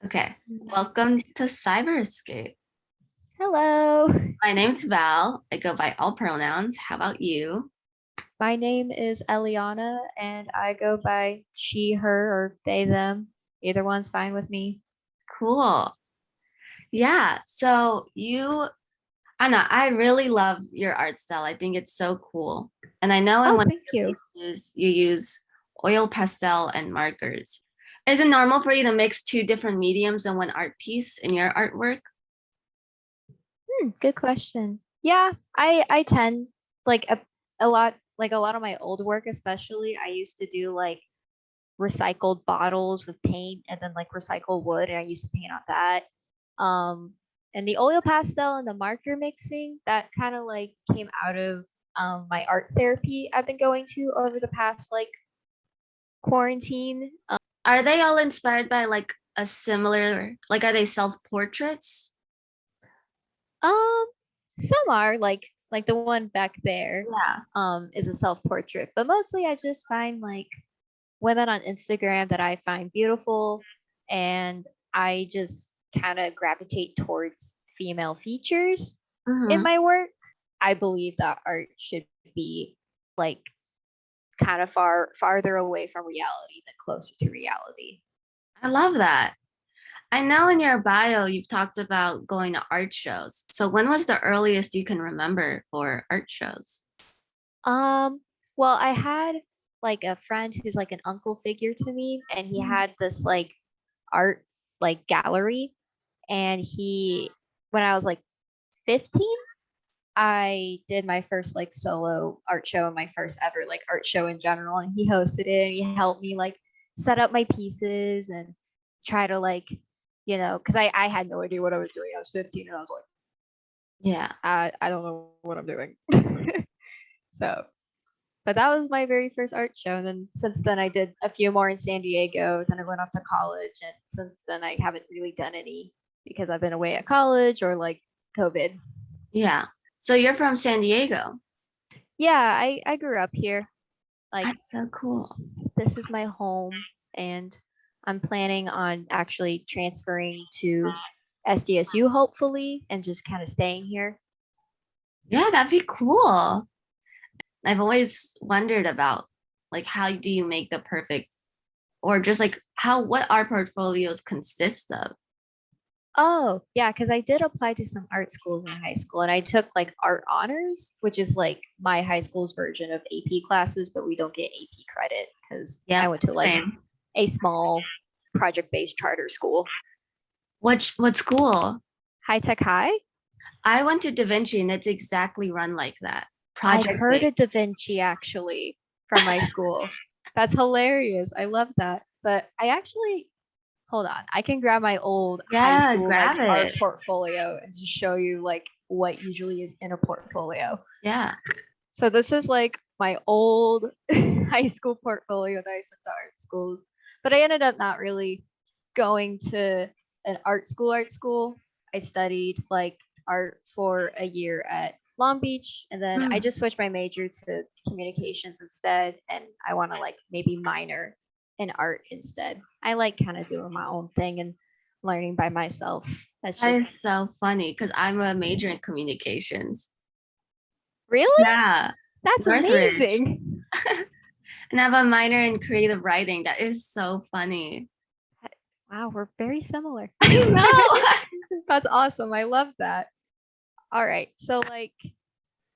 Okay, welcome to Cyberscape. Hello, My name's Val. I go by all pronouns. How about you? my name is Eliana and I go by she, her, or they, them. Either one's fine with me. Cool. Yeah, so Anna, I really love your art style. I think it's so cool. And I know in Oh, one of thank your you. pieces, you use oil pastel and markers. Is it normal for you to mix two different mediums in one art piece in your artwork? Good question. Yeah, I tend like a lot of my old work especially. I used to do like recycled bottles with paint and then like recycled wood and I used to paint on that. Um and the oil pastel and the marker mixing that kind of like came out of my art therapy I've been going to over the past like quarantine. Are they all inspired by like a similar, like are they self-portraits? Um, some are like the one back there, Yeah. is a self-portrait, but mostly I just find like women on Instagram that I find beautiful, and I just kind of gravitate towards female features in Mm-hmm. my work. I believe that art should be like kind of farther away from reality than closer to reality. I love that. I know in your bio you've talked about going to art shows. So when was the earliest you can remember for art shows? Um, well, I had like a friend who's like an uncle figure to me, and he had this like art like gallery, and when I was like 15, I did my first like solo art show and my first ever like art show in general, and he hosted it and he helped me like set up my pieces and try to like, because I had no idea what I was doing. I was 15 and I was like, Yeah. I don't know what I'm doing. So but that was my very first art show. And then since then, I did a few more in San Diego. Then I went off to college. And since then, I haven't really done any because I've been away at college or like COVID. Yeah. So you're from San Diego. Yeah, I grew up here. Like, That's so cool. this is my home. And I'm planning on actually transferring to SDSU, hopefully, and just kind of staying here. Yeah, that'd be cool. I've always wondered about like how do you make the perfect or just like what art portfolios consist of. Oh, yeah, because I did apply to some art schools in high school and I took like art honors, which is like my high school's version of AP classes, but we don't get AP credit because I Yep, went to like same. a small project-based charter school. What school? High Tech High? I went to Da Vinci and it's exactly run like that. I've Project heard based. of Da Vinci actually from my school. That's hilarious. I love that. But I actually, hold on, I can grab my old high Yeah, school like grab art it. portfolio and just show you like what usually is in a portfolio. Yeah. So this is like my old high school portfolio that I sent to art schools. But I ended up not really going to an art school art school. I studied like art for a year at Long Beach and then I Mm. just switched my major to communications instead and I want to like maybe minor in art instead. I like kind of doing my own thing and learning by myself. That's That just is so funny because I'm a major in communications. really? Yeah, That's Northridge. amazing. And I have a minor in creative writing. That is so funny. Wow, we're very similar. I know. That's awesome. I love that. All right. So like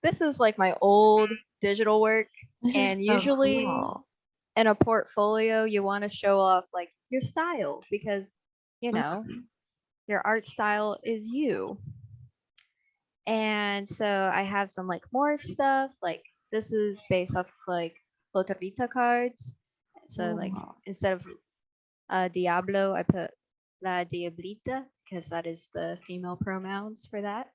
this is like my old digital work This is and so usually cool. in a portfolio you want to show off like your style because you know, Mhm. your art style is you. And so I have some like more stuff like this is based off like Lotarita cards. So like Cool. instead of Diablo, I put La Diablita because that is the female pronouns for that.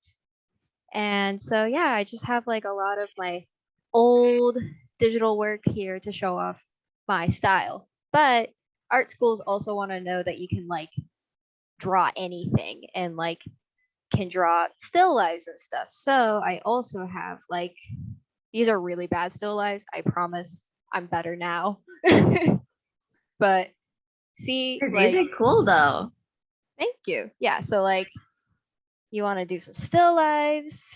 And so, yeah, I just have like a lot of my old digital work here to show off my style. But art schools also want to know that you can like draw anything and like can draw still lives and stuff. So I also have like these are really bad still lives. I promise I'm better now. But see, These like are cool though. Thank you. Yeah, so like you want to do some still lives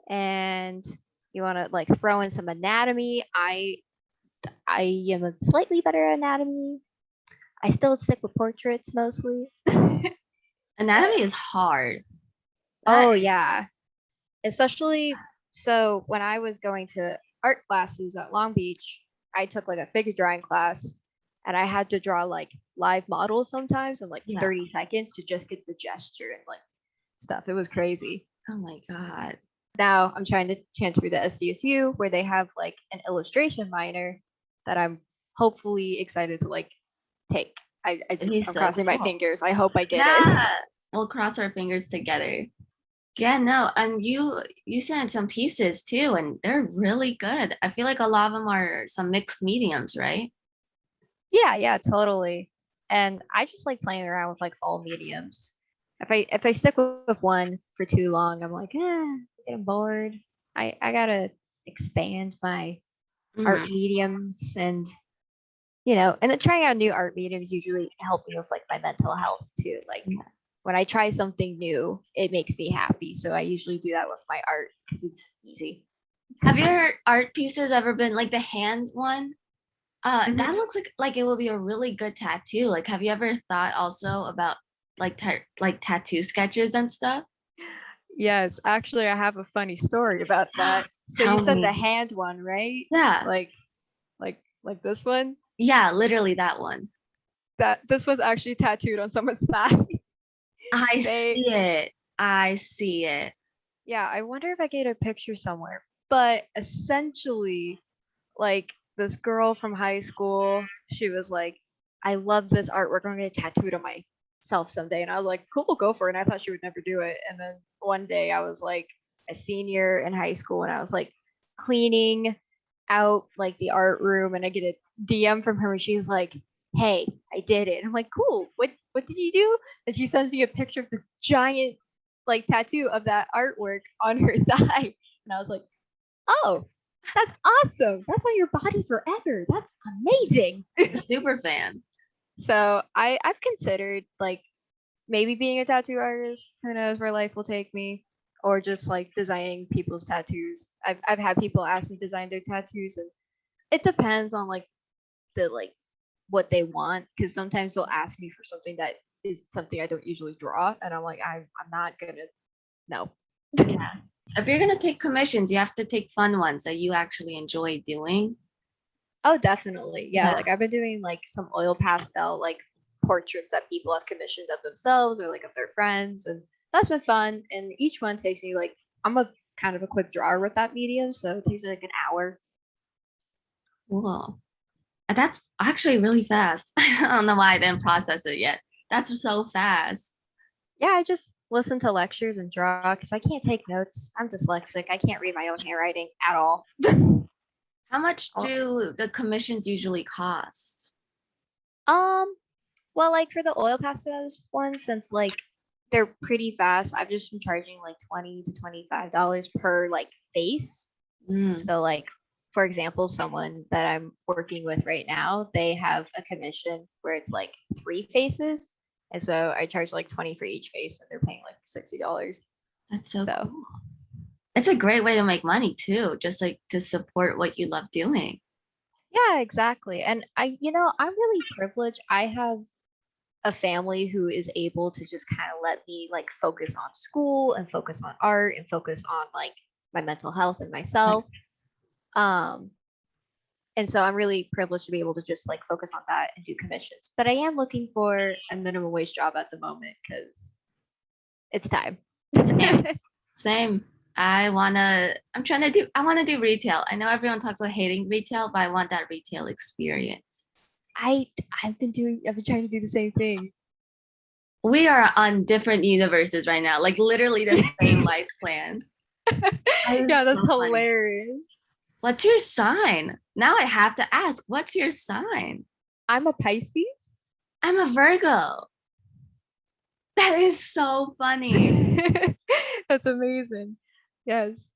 and you want to like throw in some anatomy. I am a slightly better at anatomy. I still stick with portraits mostly. But Anatomy is hard. That oh is, yeah, especially so when I was going to art classes at Long Beach, I took like a figure drawing class and I had to draw like live models sometimes in like yeah. 30 seconds to just get the gesture and like stuff. It was crazy. Oh my God. Now I'm trying to transfer to SDSU where they have like an illustration minor that I'm hopefully excited to like take. It'd be I'm so crossing my cool. fingers. I hope I get in. Yeah. We'll cross our fingers together. Yeah, no, and you sent some pieces too, and they're really good. I feel like a lot of them are some mixed mediums, right? Yeah, yeah, totally. And I just like playing around with like all mediums. If I stick with one for too long, I'm like, I'm getting bored. I gotta expand my art Hmm. mediums and and then trying out new art mediums usually help me with like my mental health too. Like Yeah. when I try something new, it makes me happy. So I usually do that with my art because it's easy. Have your art pieces ever been like the hand one? That Mhm. looks like it will be a really good tattoo. Like, have you ever thought also about like like tattoo sketches and stuff? Yes, actually, I have a funny story about that. So you Tell said the me. hand one, right? Yeah. Like, like this one. Yeah, literally that one. That this was actually tattooed on someone's thigh. I They, see it. I see it. yeah. I wonder if I get a picture somewhere. But essentially, like this girl from high school, she was like, "I love this artwork. I'm gonna tattoo it on myself someday." And I was like, "Cool, go for it." And I thought she would never do it. And then one day, I was like a senior in high school, and I was like cleaning out like the art room, and I get a DM from her, and she was like, "Hey, I did it." And I'm like, "Cool. What did you do?" And she sends me a picture of this giant like tattoo of that artwork on her thigh, and I was like, "Oh, that's awesome. That's on your body forever. That's amazing." A super fan. So I've considered like maybe being a tattoo artist. Who knows where life will take me, or just like designing people's tattoos. I've had people ask me to design their tattoos, and it depends on like the like what they want. Because sometimes they'll ask me for something that is something I don't usually draw, and I'm like I'm not gonna no. Yeah. If you're gonna take commissions, you have to take fun ones that you actually enjoy doing. Oh, definitely. Yeah, Yeah. like I've been doing like some oil pastel like portraits that people have commissioned of themselves or like of their friends, and that's been fun. And each one takes me like I'm a kind of a quick drawer with that medium, so it takes me like an hour. Cool. That's actually really fast. I don't know why I didn't process it yet. That's so fast. Yeah, I just listen to lectures and draw because I can't take notes. I'm dyslexic. I can't read my own handwriting at all. How much Oh, do the commissions usually cost? um, well, like for the oil pastels ones, since like they're pretty fast, I've just been charging like $20 to $25 per like face. Mm, So like for example, someone that I'm working with right now, they have a commission where it's like 3 faces. And so I charge like 20 for each face and they're paying like $60. that's so So cool. It's a great way to make money too, just like to support what you love doing. yeah, exactly. And I'm really privileged. I have a family who is able to just kind of let me like focus on school and focus on art and focus on like my mental health and Like, myself. Um, and so I'm really privileged to be able to just like focus on that and do commissions. But I am looking for a minimum wage job at the moment because it's time. same, same. I wanna do retail. I know everyone talks about hating retail, but I want that retail experience. I've been trying to do the same thing. We are on different universes right now, like literally the same life plan. That Yeah, is that's so funny. hilarious. What's your sign? Now I have to ask, what's your sign? I'm a Pisces. I'm a Virgo. That is so funny. That's amazing. Yes.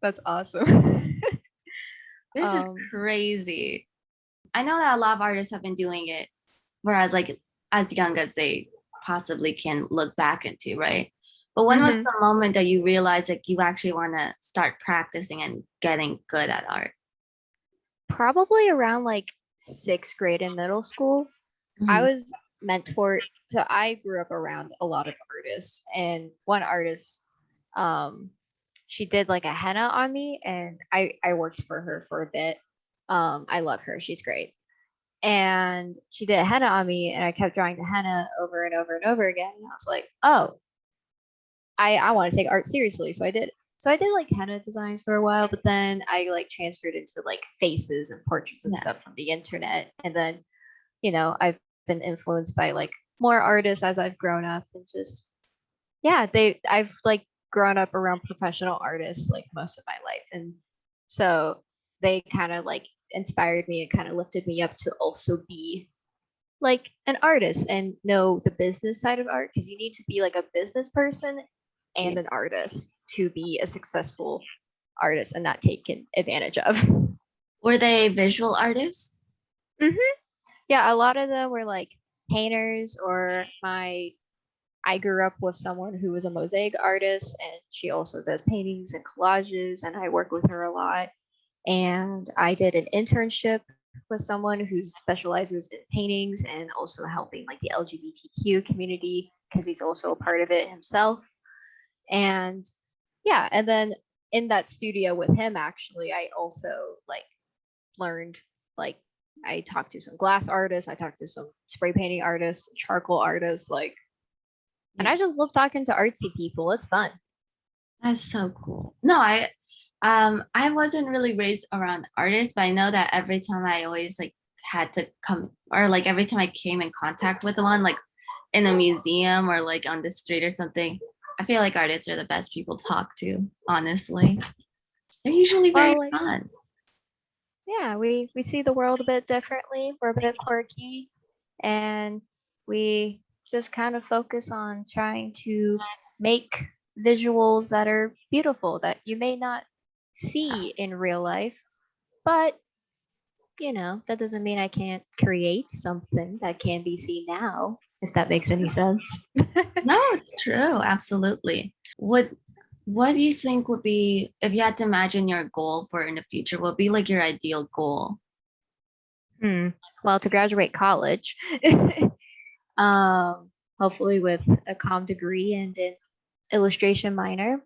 That's awesome. This is um crazy. I know that a lot of artists have been doing it, whereas like as young as they possibly can look back into, right? But when was Hmm. the moment that you realized like you actually want to start practicing and getting good at art? Probably around like sixth grade in middle school. I Mhm. was mentored. So I grew up around a lot of artists, and one artist, um, she did like a henna on me, and I worked for her for a bit. I love her; she's great. And she did a henna on me, and I kept drawing the henna over and over and over again. And I was like, oh, I want to take art seriously, so I did. So I did like henna designs for a while, but then I like transferred into like faces and portraits and Yeah. stuff from the internet, and then I've been influenced by like more artists as I've grown up, and just yeah, I've like grown up around professional artists like most of my life. And so they kind of like inspired me and kind of lifted me up to also be like an artist and know the business side of art, because you need to be like a business person Yeah. and an artist to be a successful artist and not taken advantage of. Were they visual artists? Hmm. Yeah, a lot of them were like painters, or I grew up with someone who was a mosaic artist, and she also does paintings and collages, and I work with her a lot. And I did an internship with someone who specializes in paintings and also helping like the LGBTQ community, because he's also a part of it himself. And yeah, and then in that studio with him, actually, I also like learned like I talked to some glass artists, I talked to some spray painting artists, charcoal artists, like, and Yeah. I just love talking to artsy people. It's fun. That's so cool. No, I wasn't really raised around artists, but I know that every time I always like had to come or like every time I came in contact with one, like in a museum or like on the street or something, I feel like artists are the best people to talk to, honestly. They're usually very Well, like, fun. yeah, we see the world a bit differently. We're a bit quirky, and we just kind of focus on trying to make visuals that are beautiful that you may not see in real life, but that doesn't mean I can't create something that can be seen now, if that makes any sense. No, it's true. Absolutely. What do you think would be if you had to imagine your goal for in the future, what would be like your ideal goal? Hmm. Well, to graduate college, hopefully with a comm degree and an illustration minor.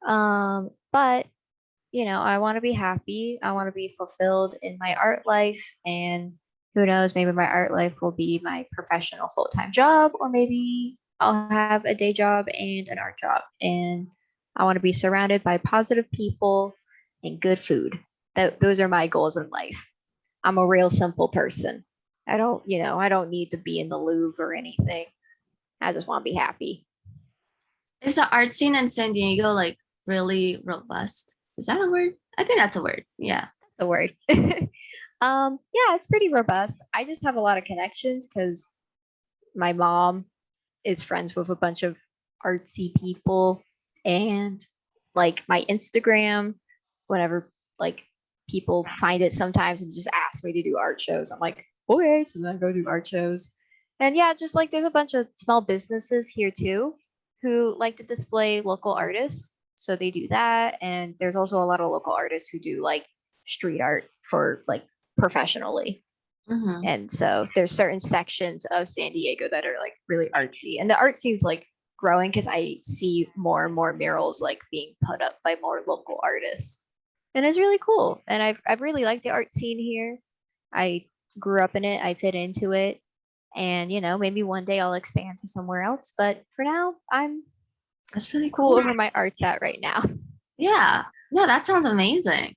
But I want to be happy. I want to be fulfilled in my art life, and who knows, maybe my art life will be my professional full-time job, or maybe I'll have a day job and an art job. And I want to be surrounded by positive people and good food. Those are my goals in life. I'm a real simple person. I don't need to be in the Louvre or anything. I just want to be happy. Is the art scene in San Diego like really robust? Is that a word? I think that's a word. Yeah. The word. Yeah, it's pretty robust. I just have a lot of connections because my mom is friends with a bunch of artsy people, and like my Instagram, whenever like people find it sometimes and just ask me to do art shows, I'm like, okay, so then I go do art shows. And yeah, just like there's a bunch of small businesses here too who like to display local artists. So they do that. And there's also a lot of local artists who do like street art for like professionally. Hmm. And so there's certain sections of San Diego that are like really artsy. And the art scene's like growing because I see more and more murals like being put up by more local artists. And it's really cool. And I've really liked the art scene here. I grew up in it, I fit into it. And maybe one day I'll expand to somewhere else. But for now, I'm That's really cool cool. over my arts at right now. Yeah. No, that sounds amazing.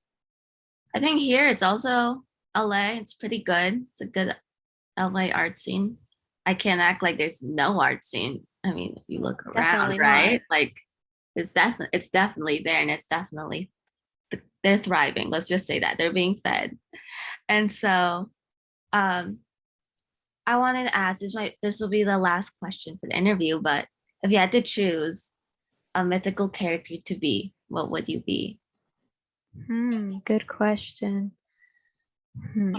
I think here it's also LA. It's pretty good. It's a good LA art scene. I can't act like there's no art scene. I mean, if you look around, Definitely not. right? Like it's definitely there and it's definitely they're thriving. Let's just say that. They're being fed. And so um I wanted to ask this will be the last question for the interview, but if you had to choose a mythical character to be, what would you be? Good question. Hmm.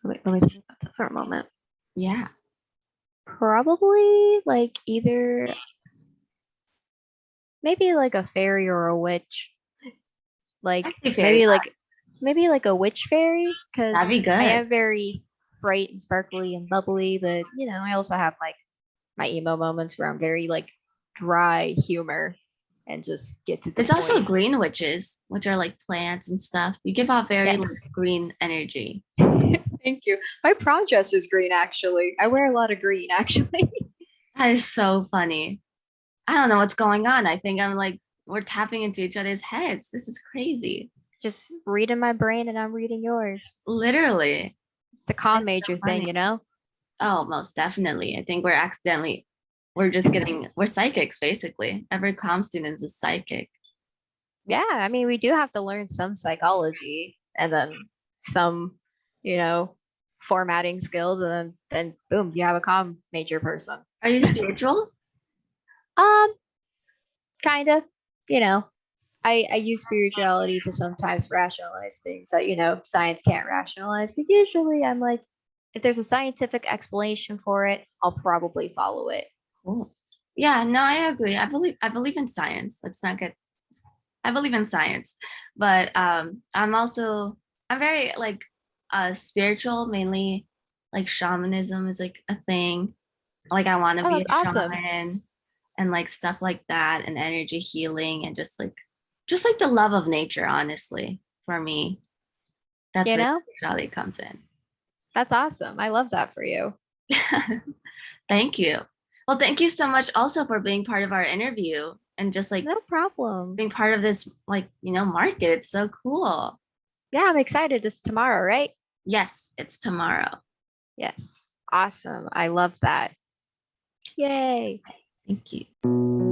Let me think about that for a moment. Yeah. Probably like either maybe like a fairy or a witch. I Like see fairy maybe like a witch fairy That'd because be I good. am very bright and sparkly and bubbly, but I also have like my emo moments where I'm very like dry humor and just get to the It's also point. green witches, which are like plants and stuff. You give off very like Yes. green energy. Thank you. My prom dress is green actually. I wear a lot of green actually. That is so funny. I don't know what's going on. I think I'm like we're tapping into each other's heads. This is crazy. Just reading my brain and I'm reading yours. Literally. It's the comm It's so major thing, funny. you know? Oh, most definitely. I think we're psychics basically. Every comm student is a psychic. Yeah, I mean, we do have to learn some psychology and then some, you know, formatting skills, and then boom, you have a comm major person. Are you spiritual? Um, kind of, you know, I use spirituality to sometimes rationalize things that, science can't rationalize, but usually I'm like, if there's a scientific explanation for it, I'll probably follow it. Cool. Yeah, no, I agree. I believe in science. Let's not get I believe in science. But I'm very like spiritual, mainly like shamanism is like a thing. Like I want to Oh, be that's a awesome. shaman and like stuff like that and energy healing and just like the love of nature, honestly, for me. That's You where know, spirituality comes in. that's awesome. I love that for you. Thank you. Well, thank you so much also for being part of our interview and just like No problem. being part of this like, market. It's so cool. Yeah, I'm excited. This is tomorrow, right? Yes, it's tomorrow. Yes. Awesome. I love that. Yay. Thank you.